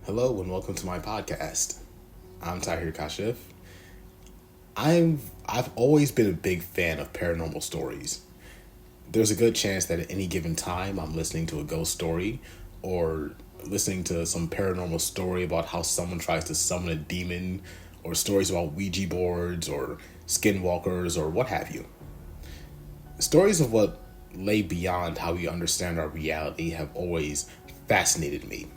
Hello and welcome to my podcast. I'm Tahir Kashif. I've always been a big fan of paranormal stories. There's a good chance that at any given time I'm listening to a ghost story or listening to some paranormal story about how someone tries to summon a demon or stories about Ouija boards or skinwalkers or what have you. Stories of what lay beyond how we understand our reality have always fascinated me.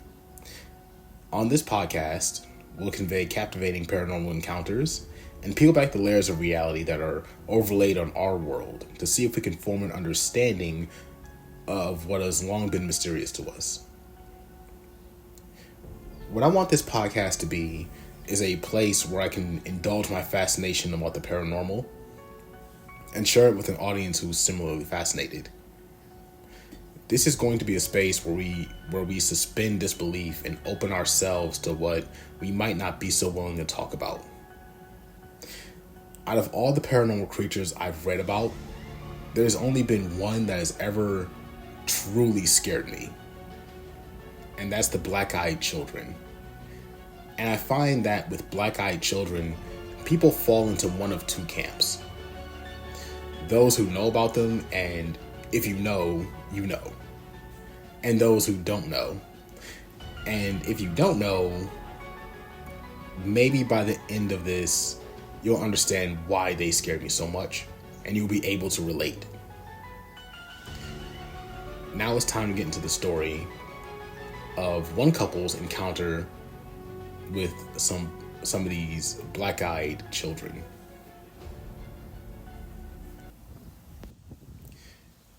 On this podcast, we'll convey captivating paranormal encounters and peel back the layers of reality that are overlaid on our world to see if we can form an understanding of what has long been mysterious to us. What I want this podcast to be is a place where I can indulge my fascination about the paranormal and share it with an audience who's similarly fascinated. This is going to be a space where we suspend disbelief and open ourselves to what we might not be so willing to talk about. Out of all the paranormal creatures I've read about, there's only been one that has ever truly scared me. And that's the black-eyed children. And I find that with black-eyed children, people fall into one of two camps. Those who know about them, and if you know, you know. And those who don't know. And if you don't know, maybe by the end of this, you'll understand why they scared me so much, and you'll be able to relate. Now it's time to get into the story of one couple's encounter with some of these black-eyed children.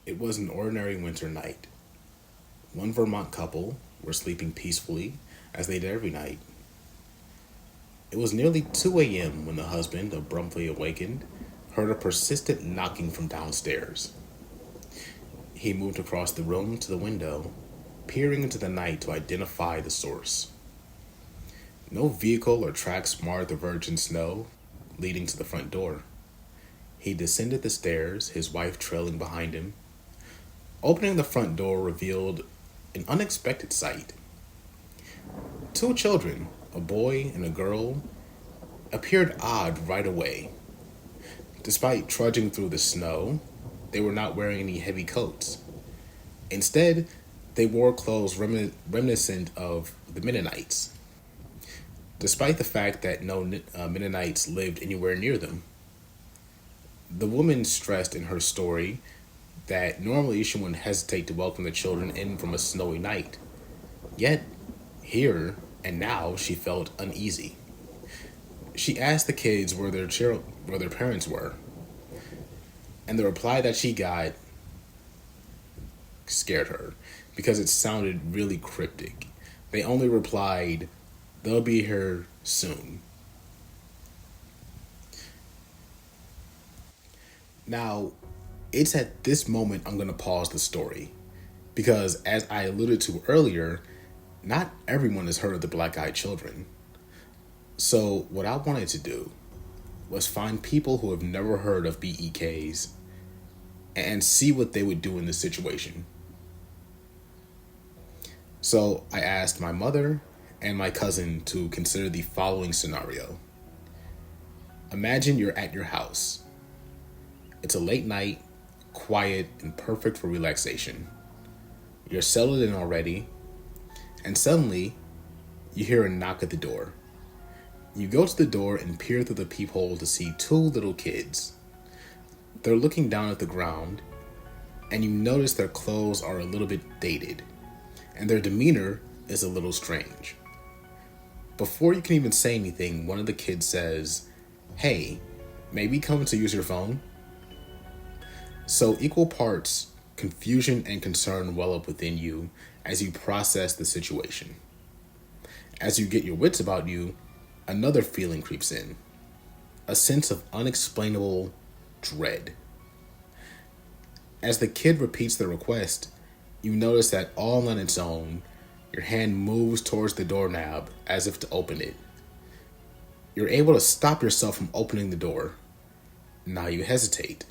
It was an ordinary winter night. One Vermont couple were sleeping peacefully, as they did every night. It was nearly 2 a.m. when the husband, abruptly awakened, heard a persistent knocking from downstairs. He moved across the room to the window, peering into the night to identify the source. No vehicle or tracks marred the virgin snow leading to the front door. He descended the stairs, his wife trailing behind him. Opening the front door revealed an unexpected sight. Two children, a boy and a girl, appeared odd right away. Despite trudging through the snow, they were not wearing any heavy coats. Instead, they wore clothes reminiscent of the Mennonites, despite the fact that no Mennonites lived anywhere near them. The woman stressed in her story that normally she wouldn't hesitate to welcome the children in from a snowy night. Yet, here and now, she felt uneasy. She asked the kids where their parents were, and the reply that she got scared her because it sounded really cryptic. They only replied, "They'll be here soon." Now, it's at this moment I'm going to pause the story, because as I alluded to earlier, not everyone has heard of the black-eyed children. So what I wanted to do was find people who have never heard of BEKs and see what they would do in this situation. So I asked my mother and my cousin to consider the following scenario. Imagine you're at your house. It's a late night, quiet, and perfect for relaxation. You're settled in already, and suddenly you hear a knock at the door. You go to the door and peer through the peephole to see two little kids. They're looking down at the ground, and you notice their clothes are a little bit dated, and their demeanor is a little strange. Before you can even say anything, one of the kids says, "Hey, may we come to use your phone?" So equal parts confusion and concern well up within you as you process the situation. As you get your wits about you, another feeling creeps in, a sense of unexplainable dread. As the kid repeats the request, you notice that all on its own, your hand moves towards the doorknob as if to open it. You're able to stop yourself from opening the door. Now you hesitate.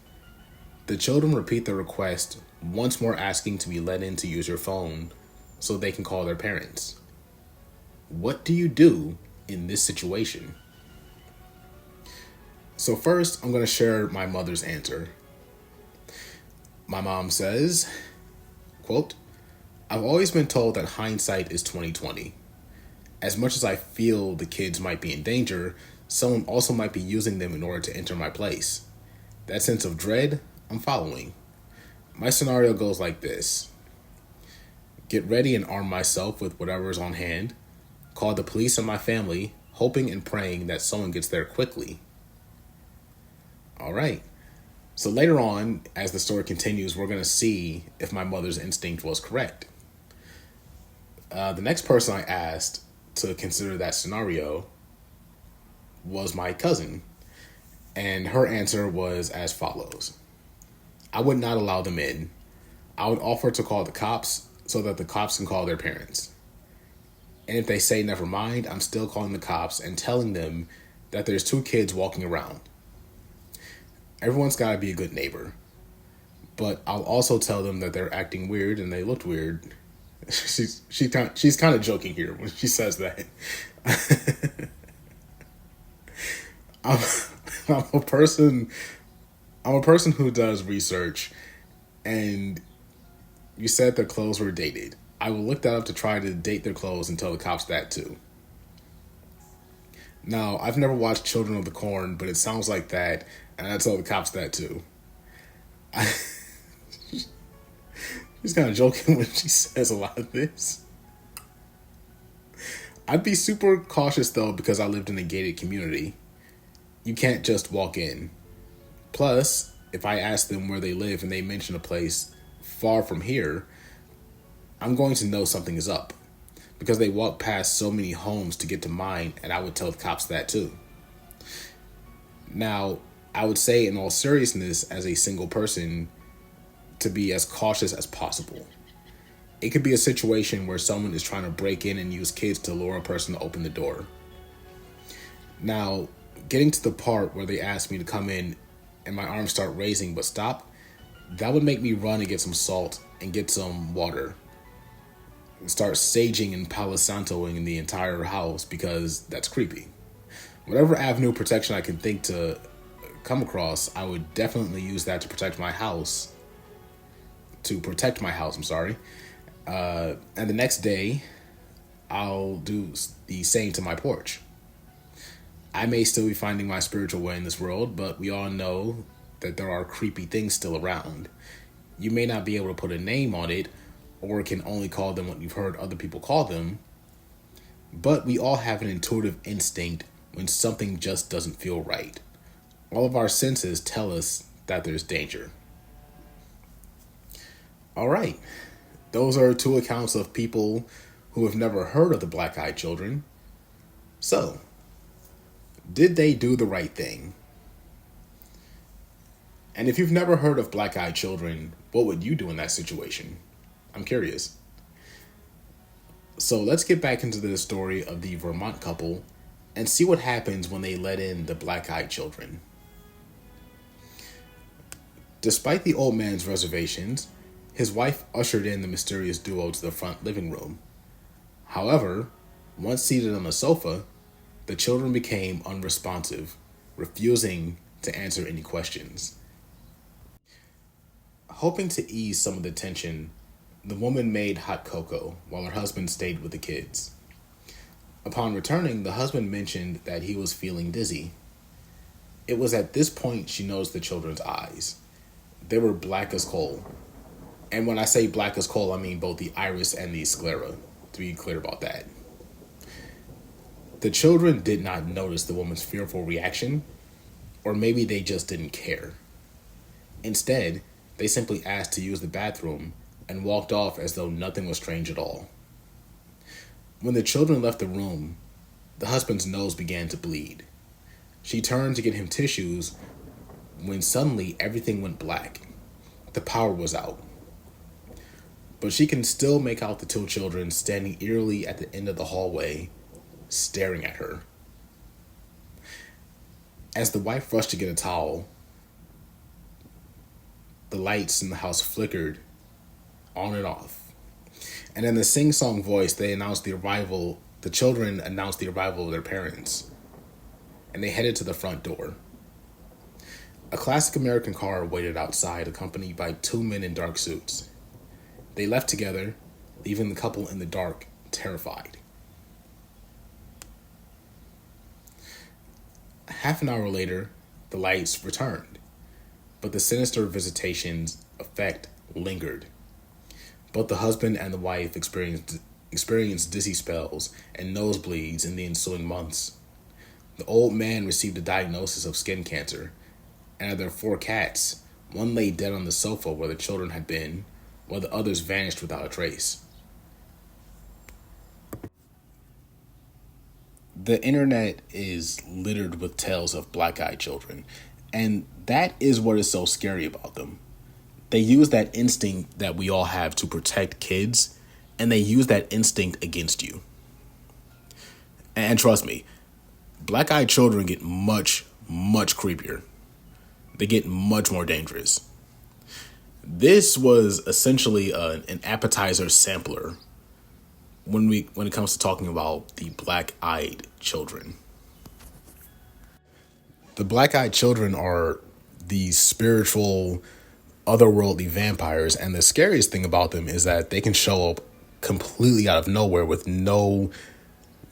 The children repeat the request, once more asking to be let in to use your phone so they can call their parents. What do you do in this situation? So, first, I'm going to share my mother's answer. My mom says, quote, I've always been told that hindsight is 2020. As much as I feel the kids might be in danger, someone also might be using them in order to enter my place. That sense of dread, I'm following. My scenario goes like this. Get ready and arm myself with whatever is on hand. Call the police and my family, hoping and praying that someone gets there quickly. All right. So later on, as the story continues, we're going to see if my mother's instinct was correct. The next person I asked to consider that scenario was my cousin. And her answer was as follows. I would not allow them in. I would offer to call the cops so that the cops can call their parents. And if they say never mind, I'm still calling the cops and telling them that there's 2 kids walking around. Everyone's got to be a good neighbor. But I'll also tell them that they're acting weird and they looked weird. She's kind of joking here when she says that. I'm, I'm a person who does research, and you said their clothes were dated. I will look that up to try to date their clothes and tell the cops that too. Now, I've never watched Children of the Corn, but it sounds like that, and I tell the cops that too. She's kind of joking when she says a lot of this. I'd be super cautious though because I lived in a gated community. You can't just walk in. Plus, if I ask them where they live and they mention a place far from here, I'm going to know something is up because they walk past so many homes to get to mine, and I would tell the cops that too. Now, I would say in all seriousness, as a single person, to be as cautious as possible. It could be a situation where someone is trying to break in and use kids to lure a person to open the door. Now, getting to the part where they ask me to come in and my arms start raising but stop, that would make me run and get some salt and get some water. And start saging and Palo Santoing in the entire house because that's creepy. Whatever avenue of protection I can think to come across, I would definitely use that to protect my house. And the next day, I'll do the same to my porch. I may still be finding my spiritual way in this world, but we all know that there are creepy things still around. You may not be able to put a name on it, or can only call them what you've heard other people call them, but we all have an intuitive instinct when something just doesn't feel right. All of our senses tell us that there's danger. All right, those are 2 accounts of people who have never heard of the black-eyed children. So, did they do the right thing? And if you've never heard of black-eyed children, what would you do in that situation? I'm curious. So let's get back into the story of the Vermont couple and see what happens when they let in the black-eyed children. Despite the old man's reservations, his wife ushered in the mysterious duo to the front living room. However, once seated on the sofa, the children became unresponsive, refusing to answer any questions. Hoping to ease some of the tension, the woman made hot cocoa while her husband stayed with the kids. Upon returning, the husband mentioned that he was feeling dizzy. It was at this point she noticed the children's eyes. They were black as coal. And when I say black as coal, I mean both the iris and the sclera, to be clear about that. The children did not notice the woman's fearful reaction, or maybe they just didn't care. Instead, they simply asked to use the bathroom and walked off as though nothing was strange at all. When the children left the room, the husband's nose began to bleed. She turned to get him tissues when suddenly everything went black. The power was out. But she can still make out the 2 children standing eerily at the end of the hallway, staring at her. As the wife rushed to get a towel, the lights in the house flickered on and off. And in the sing-song voice, they announced the arrival The children announced the arrival of their parents, and they headed to the front door. A classic American car waited outside, accompanied by two men in dark suits. They left together, leaving the couple in the dark, terrified. Half an hour later, the lights returned, but the sinister visitation's effect lingered. Both the husband and the wife experienced dizzy spells and nosebleeds in the ensuing months. The old man received a diagnosis of skin cancer, and of their four cats, one lay dead on the sofa where the children had been, while the others vanished without a trace. The internet is littered with tales of black-eyed children, and that is what is so scary about them. They use that instinct that we all have to protect kids, and they use that instinct against you. And trust me, black-eyed children get much, much creepier. They get much more dangerous. This was essentially an appetizer sampler when it comes to talking about the black-eyed children. The black-eyed children are these spiritual, otherworldly vampires, and the scariest thing about them is that they can show up completely out of nowhere with no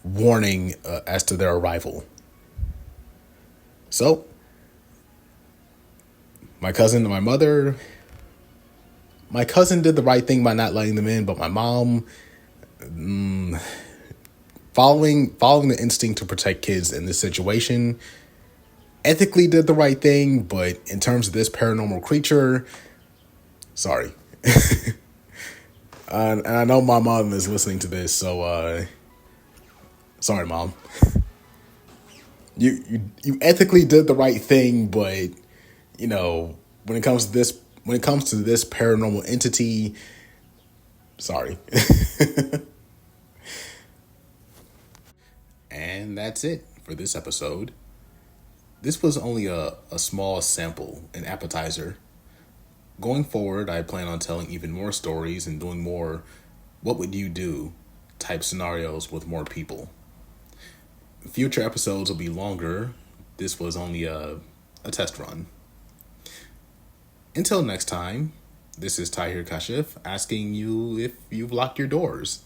warning as to their arrival. So, my cousin and my cousin did the right thing by not letting them in, but my mom, following the instinct to protect kids in this situation, ethically did the right thing, but in terms of this paranormal creature, sorry. And I know my mom is listening to this, so sorry, Mom. You ethically did the right thing, but when it comes to this paranormal entity, sorry. And that's it for this episode. This was only a small sample, an appetizer. Going forward, I plan on telling even more stories and doing more what would you do type scenarios with more people. Future episodes will be longer. This was only a test run. Until next time, this is Tahir Kashif asking you if you've locked your doors.